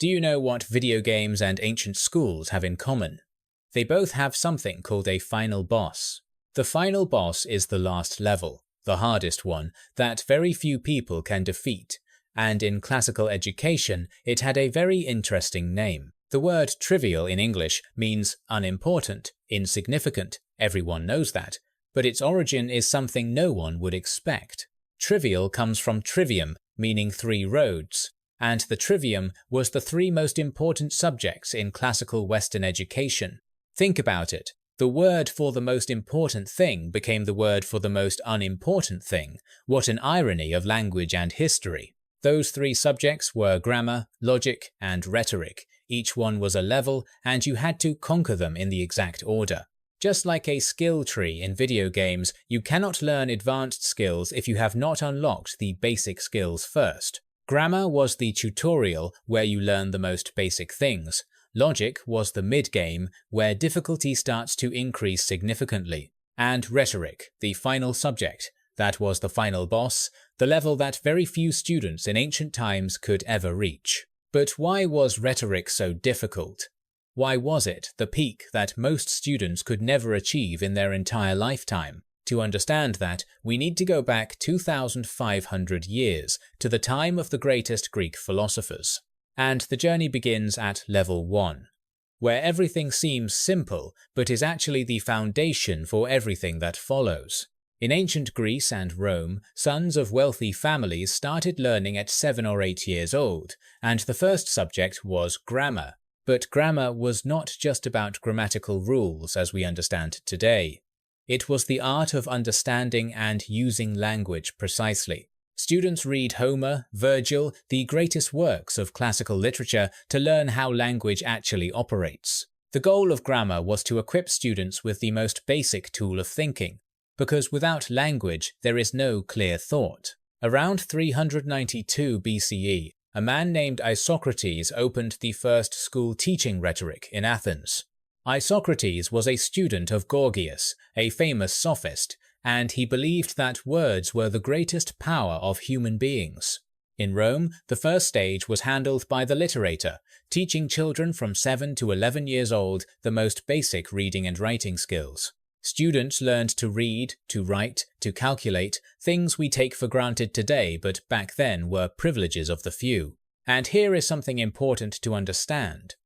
Do you know what video games and ancient schools have in common? They both have something called a final boss. The final boss is the last level, the hardest one, that very few people can defeat, and in classical education it had a very interesting name. The word trivial in English means unimportant, insignificant, everyone knows that, but its origin is something no one would expect. Trivial comes from trivium, meaning 3 roads, and the trivium was the 3 most important subjects in classical Western education. Think about it. The word for the most important thing became the word for the most unimportant thing. What an irony of language and history. Those 3 subjects were grammar, logic, and rhetoric. Each one was a level, and you had to conquer them in the exact order. Just like a skill tree in video games, you cannot learn advanced skills if you have not unlocked the basic skills first. Grammar was the tutorial where you learn the most basic things. Logic was the mid-game where difficulty starts to increase significantly. And rhetoric, the final subject, that was the final boss, the level that very few students in ancient times could ever reach. But why was rhetoric so difficult? Why was it the peak that most students could never achieve in their entire lifetime? To understand that, we need to go back 2,500 years to the time of the greatest Greek philosophers. And the journey begins at level 1, where everything seems simple but is actually the foundation for everything that follows. In ancient Greece and Rome, sons of wealthy families started learning at 7 or 8 years old, and the first subject was grammar. But grammar was not just about grammatical rules as we understand today. It was the art of understanding and using language precisely. Students read Homer, Virgil, the greatest works of classical literature to learn how language actually operates. The goal of grammar was to equip students with the most basic tool of thinking, because without language there is no clear thought. Around 392 BCE, a man named Isocrates opened the first school teaching rhetoric in Athens. Isocrates was a student of Gorgias, a famous sophist, and he believed that words were the greatest power of human beings. In Rome, the first stage was handled by the literator, teaching children from 7 to 11 years old the most basic reading and writing skills. Students learned to read, to write, to calculate, things we take for granted today but back then were privileges of the few. And here is something important to understand.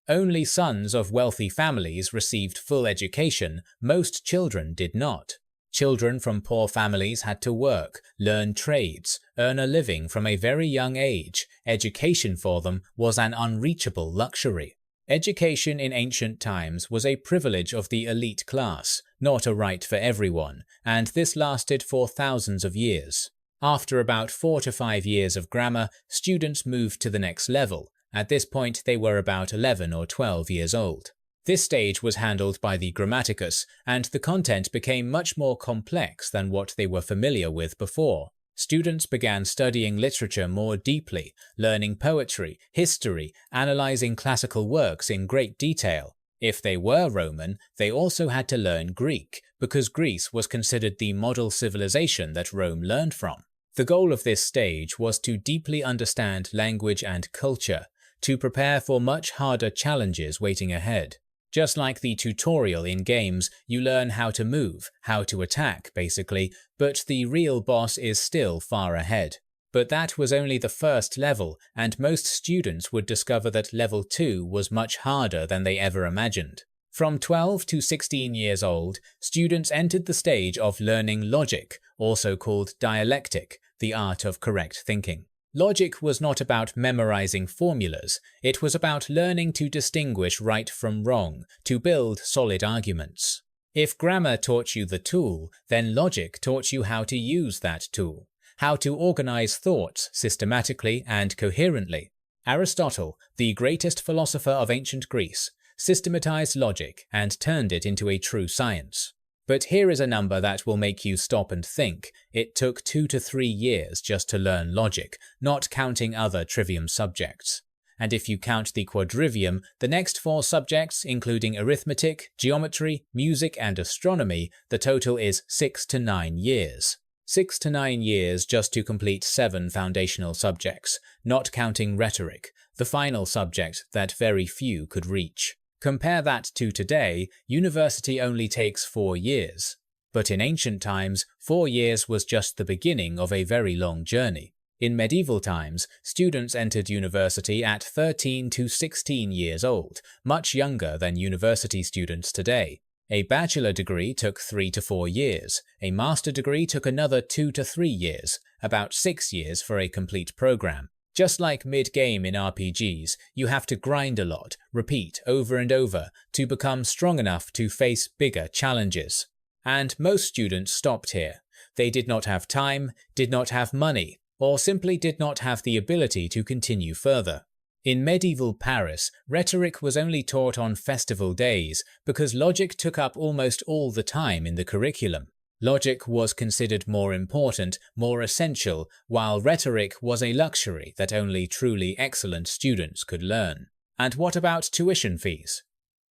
Only sons of wealthy families received full education, most children did not. Children from poor families had to work, learn trades, earn a living from a very young age. Education for them was an unreachable luxury. Education in ancient times was a privilege of the elite class, not a right for everyone, and this lasted for thousands of years. After about 4 to 5 years of grammar, students moved to the next level. At this point they were about 11 or 12 years old. This stage was handled by the grammaticus, and the content became much more complex than what they were familiar with before. Students began studying literature more deeply, learning poetry, history, analyzing classical works in great detail. If they were Roman, they also had to learn Greek, because Greece was considered the model civilization that Rome learned from. The goal of this stage was to deeply understand language and culture, to prepare for much harder challenges waiting ahead. Just like the tutorial in games, you learn how to move, how to attack, basically, but the real boss is still far ahead. But that was only the first level, and most students would discover that level 2 was much harder than they ever imagined. From 12 to 16 years old, students entered the stage of learning logic, also called dialectic, the art of correct thinking. Logic was not about memorizing formulas, it was about learning to distinguish right from wrong, to build solid arguments. If grammar taught you the tool, then logic taught you how to use that tool, how to organize thoughts systematically and coherently. Aristotle, the greatest philosopher of ancient Greece, systematized logic and turned it into a true science. But here is a number that will make you stop and think. It took 2 to 3 years just to learn logic, not counting other trivium subjects. And if you count the quadrivium, the next 4 subjects, including arithmetic, geometry, music, and astronomy, the total is 6 to 9 years. 6 to 9 years just to complete 7 foundational subjects, not counting rhetoric, the final subject that very few could reach. Compare that to today, university only takes 4 years. But in ancient times, 4 years was just the beginning of a very long journey. In medieval times, students entered university at 13 to 16 years old, much younger than university students today. A bachelor degree took 3 to 4 years, a master degree took another 2 to 3 years, about 6 years for a complete program. Just like mid-game in RPGs, you have to grind a lot, repeat over and over, to become strong enough to face bigger challenges. And most students stopped here. They did not have time, did not have money, or simply did not have the ability to continue further. In medieval Paris, rhetoric was only taught on festival days because logic took up almost all the time in the curriculum. Logic was considered more important, more essential, while rhetoric was a luxury that only truly excellent students could learn. And what about tuition fees?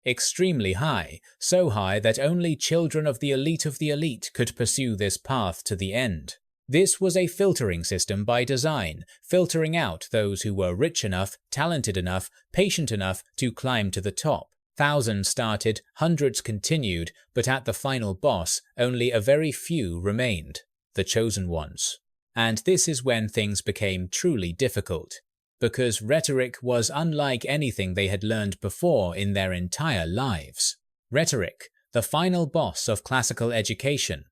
Extremely high, so high that only children of the elite could pursue this path to the end. This was a filtering system by design, filtering out those who were rich enough, talented enough, patient enough to climb to the top. Thousands started, hundreds continued, but at the final boss, only a very few remained, the chosen ones. And this is when things became truly difficult, because rhetoric was unlike anything they had learned before in their entire lives. Rhetoric, the final boss of classical education,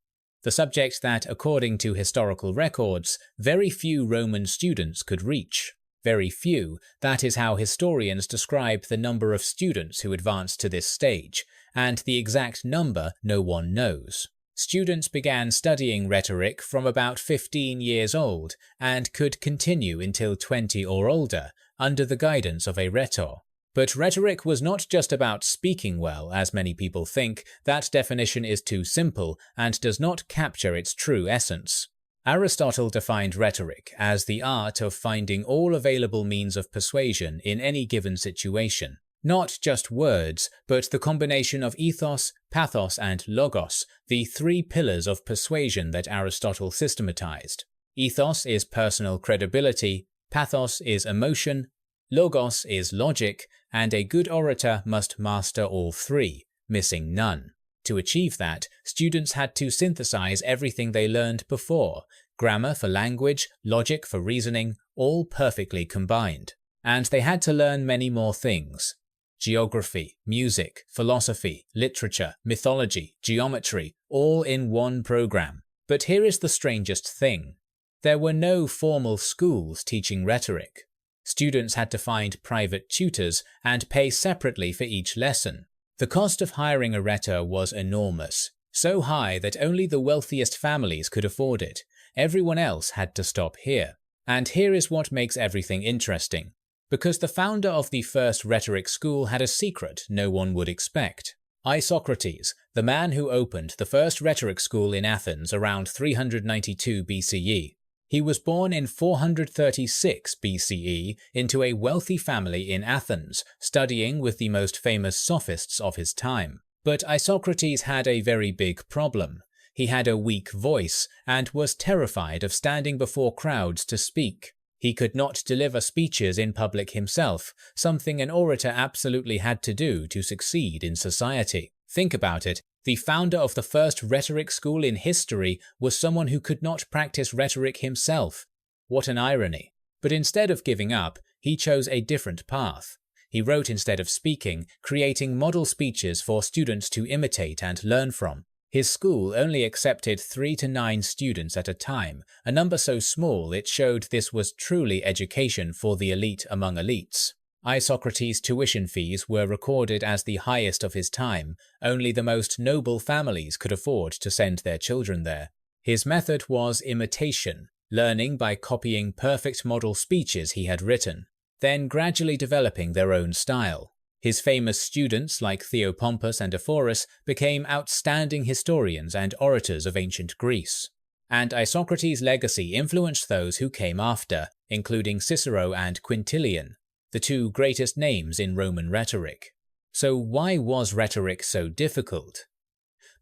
the subject that, according to historical records, very few Roman students could reach. Very few, that is how historians describe the number of students who advanced to this stage, and the exact number no one knows. Students began studying rhetoric from about 15 years old, and could continue until 20 or older, under the guidance of a rhetor. But rhetoric was not just about speaking well, as many people think. That definition is too simple, and does not capture its true essence. Aristotle defined rhetoric as the art of finding all available means of persuasion in any given situation. Not just words, but the combination of ethos, pathos, and logos, the 3 pillars of persuasion that Aristotle systematized. Ethos is personal credibility, pathos is emotion, logos is logic, and a good orator must master all 3, missing none. To achieve that, students had to synthesize everything they learned before, grammar for language, logic for reasoning, all perfectly combined. And they had to learn many more things. Geography, music, philosophy, literature, mythology, geometry, all in one program. But here is the strangest thing. There were no formal schools teaching rhetoric. Students had to find private tutors and pay separately for each lesson. The cost of hiring a rhetor was enormous, so high that only the wealthiest families could afford it. Everyone else had to stop here. And here is what makes everything interesting. Because the founder of the first rhetoric school had a secret no one would expect. Isocrates, the man who opened the first rhetoric school in Athens around 392 BCE. He was born in 436 BCE into a wealthy family in Athens, studying with the most famous sophists of his time. But Isocrates had a very big problem. He had a weak voice and was terrified of standing before crowds to speak. He could not deliver speeches in public himself, something an orator absolutely had to do to succeed in society. Think about it. The founder of the first rhetoric school in history was someone who could not practice rhetoric himself. What an irony. But instead of giving up, he chose a different path. He wrote instead of speaking, creating model speeches for students to imitate and learn from. His school only accepted 3 to 9 students at a time, a number so small it showed this was truly education for the elite among elites. Isocrates' tuition fees were recorded as the highest of his time. Only the most noble families could afford to send their children there. His method was imitation, learning by copying perfect model speeches he had written, then gradually developing their own style. His famous students like Theopompus and Ephorus became outstanding historians and orators of ancient Greece. And Isocrates' legacy influenced those who came after, including Cicero and Quintilian, the 2 greatest names in Roman rhetoric. So why was rhetoric so difficult?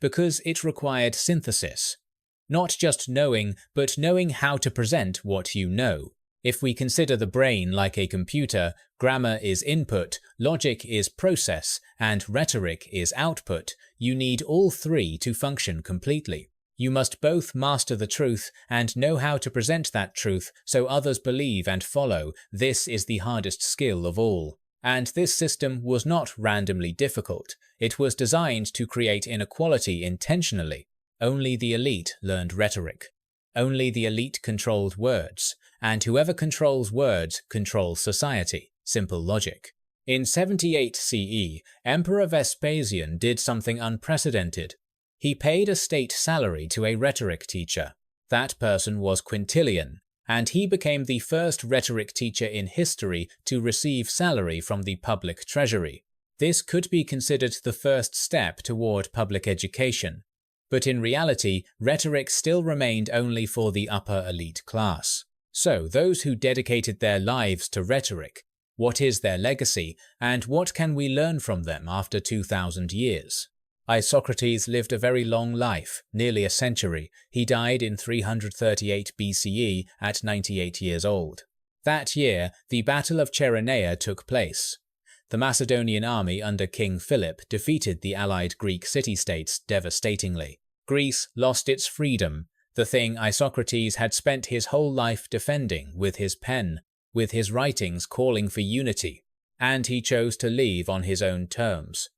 Because it required synthesis. Not just knowing, but knowing how to present what you know. If we consider the brain like a computer, grammar is input, logic is process, and rhetoric is output, you need all three to function completely. You must both master the truth and know how to present that truth so others believe and follow. This is the hardest skill of all. And this system was not randomly difficult. It was designed to create inequality intentionally. Only the elite learned rhetoric. Only the elite controlled words, and whoever controls words controls society. Simple logic. In 78 CE, Emperor Vespasian did something unprecedented. He paid a state salary to a rhetoric teacher. That person was Quintilian, and he became the first rhetoric teacher in history to receive salary from the public treasury. This could be considered the first step toward public education. But in reality, rhetoric still remained only for the upper elite class. So, those who dedicated their lives to rhetoric, what is their legacy, and what can we learn from them after 2,000 years? Isocrates lived a very long life, nearly a century. He died in 338 BCE at 98 years old. That year, the Battle of Cheronea took place. The Macedonian army under King Philip defeated the allied Greek city-states devastatingly. Greece lost its freedom, the thing Isocrates had spent his whole life defending with his pen, with his writings calling for unity, and he chose to leave on his own terms.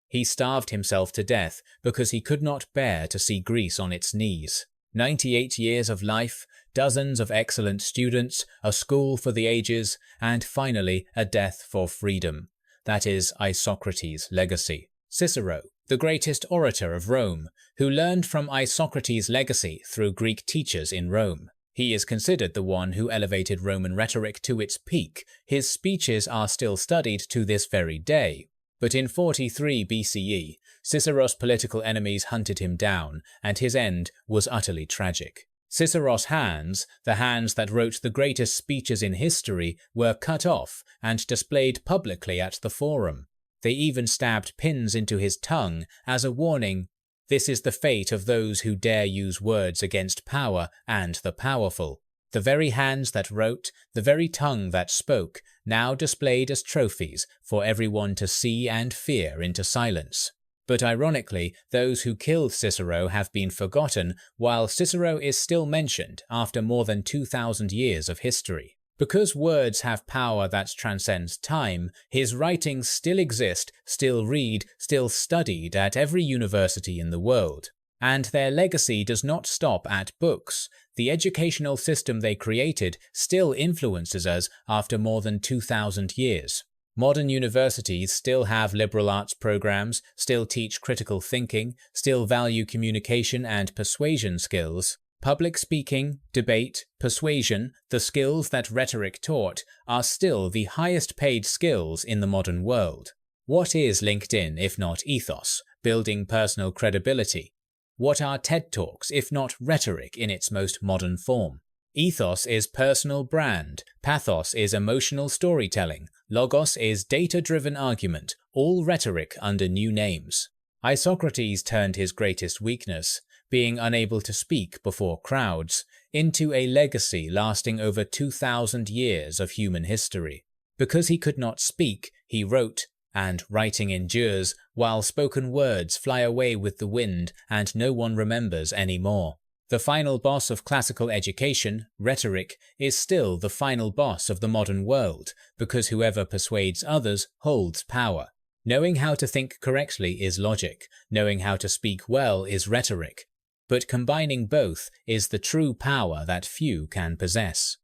He starved himself to death because he could not bear to see Greece on its knees. 98 years of life, dozens of excellent students, a school for the ages, and finally a death for freedom. That is Isocrates' legacy. Cicero, the greatest orator of Rome, who learned from Isocrates' legacy through Greek teachers in Rome. He is considered the one who elevated Roman rhetoric to its peak. His speeches are still studied to this very day. But in 43 BCE, Cicero's political enemies hunted him down, and his end was utterly tragic. Cicero's hands, the hands that wrote the greatest speeches in history, were cut off and displayed publicly at the Forum. They even stabbed pins into his tongue as a warning. This is the fate of those who dare use words against power and the powerful. The very hands that wrote, the very tongue that spoke, now displayed as trophies for everyone to see and fear into silence. But ironically, those who killed Cicero have been forgotten, while Cicero is still mentioned after more than 2,000 years of history. Because words have power that transcends time, his writings still exist, still read, still studied at every university in the world. And their legacy does not stop at books. The educational system they created still influences us after more than 2,000 years. Modern universities still have liberal arts programs, still teach critical thinking, still value communication and persuasion skills. Public speaking, debate, persuasion, the skills that rhetoric taught, are still the highest paid skills in the modern world. What is LinkedIn if not ethos, building personal credibility? What are TED Talks if not rhetoric in its most modern form? Ethos is personal brand, pathos is emotional storytelling, logos is data-driven argument, all rhetoric under new names. Isocrates turned his greatest weakness, being unable to speak before crowds, into a legacy lasting over 2,000 years of human history. Because he could not speak, he wrote, and writing endures, while spoken words fly away with the wind and no one remembers anymore. The final boss of classical education, rhetoric, is still the final boss of the modern world, because whoever persuades others holds power. Knowing how to think correctly is logic, knowing how to speak well is rhetoric. But combining both is the true power that few can possess.